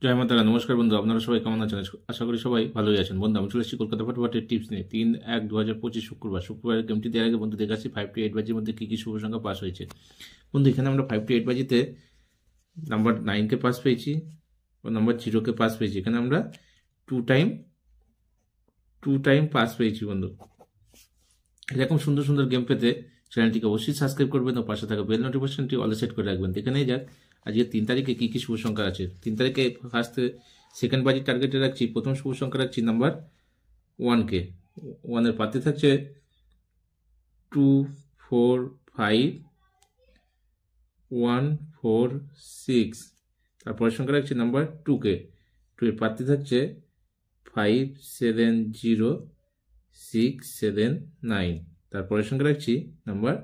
জয় মাতারা। নমস্কার বন্ধু, আপনারা সবাই কেমন আছেন? আশা করি সবাই ভালোই আছেন। বন্ধু, আমি চলে এসেছি কলকাতা ফটোফাটের টিপস নিয়ে। 3/1/2025 শুক্রবারের গেমটি দেওয়ার আগে বন্ধু দেখাচ্ছি 5 to 8 বাজির মধ্যে কী কী শুভ সংখ্যা পাস হয়েছে। বন্ধু, এখানে আমরা 5 to 8 বাজিতে নাম্বার 9কে পাস পেয়েছি ও নাম্বার 0কে পাস পেয়েছি। এখানে আমরা টু টাইম পাস পেয়েছি। বন্ধু, এরকম সুন্দর সুন্দর গেম পেতে চ্যানেলটিকে অবশ্যই সাবস্ক্রাইব করবেন ও পাশে থাকা বেল নোটিফিকেশনটি অলে সেট করে রাখবেন। দেখে নেই যাক আজকে 3 তারিখে কী কী শুভ সংখ্যা আছে। 3 তারিখে সেকেন্ড বাজির টার্গেটে রাখছি। প্রথম শুভ সংখ্যা রাখছি নাম্বার 1কে। 1-এর পাতে থাকছে 2 4 5 1 4 6। তারপরের সংখ্যা রাখছি নাম্বার 2কে। 2-এর পাতে থাকছে 5 7 0 6 7 9। তারপরের সংখ্যা রাখছি নাম্বার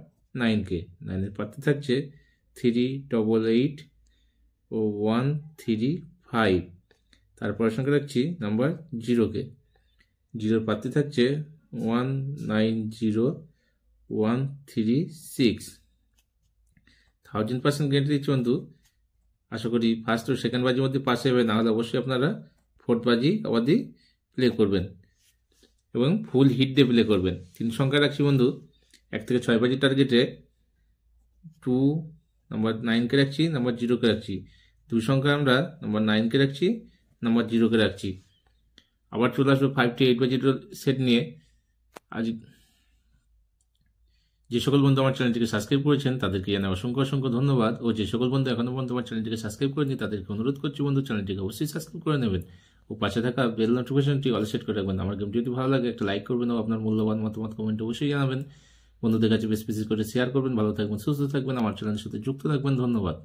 9কে। 9-এর পাতে থাকছে 3 8 8 ও 1 3 5। তারপরের সংখ্যা রাখছি নাম্বার 0কে। 0-এর পাতে থাকছে 1 9 0 1 3 6। 1000% গ্যারান্টি দিচ্ছি বন্ধু। আশা করি ফার্স্ট ও সেকেন্ড বাজির মধ্যে পাস হবে, না হলে অবশ্যই আপনারা ফোর্থ বাজি অবধি প্লে করবেন এবং ফুল হিট দিয়ে প্লে করবেন। 3 সংখ্যা রাখছি বন্ধু। 1 থেকে 6 বাজির টার্গেটে 2 নাম্বার 9কে রাখছি, নাম্বার 0কে রাখছি। 2 সংখ্যা আমরা নাম্বার 9কে রাখছি, নাম্বার 0কে রাখছি। আবার চলে আসবো 5 to 8 বাজির সেট নিয়ে। আজ যে সকল বন্ধু আমার চ্যানেলটিকে সাবস্ক্রাইব করেছেন তাদেরকে জানাই অসংখ্য অসংখ্য ধন্যবাদ, ও যে সকল বন্ধু এখনো পর্যন্ত আমার চ্যানেলটিকে সাবস্ক্রাইব করেনি তাদেরকে অনুরোধ করছি বন্ধু চ্যানেলটিকে অবশ্যই সাবস্ক্রাইব করে নেবেন ও পাশে থাকা বেল নোটিফিকেশনটি অল সেট করে রাখবেন। আমার গেমটি যদি ভালো লাগে একটা লাইক করবেন ও আপনার মূল্যবান মতামত কমেন্টে অবশ্যই জানাবেন। বন্ধুদের কাছে বেশি বেশি করে শেয়ার করবেন। ভালো থাকবেন, সুস্থ থাকবেন, আমার চ্যানেলের সাথে যুক্ত থাকবেন। ধন্যবাদ।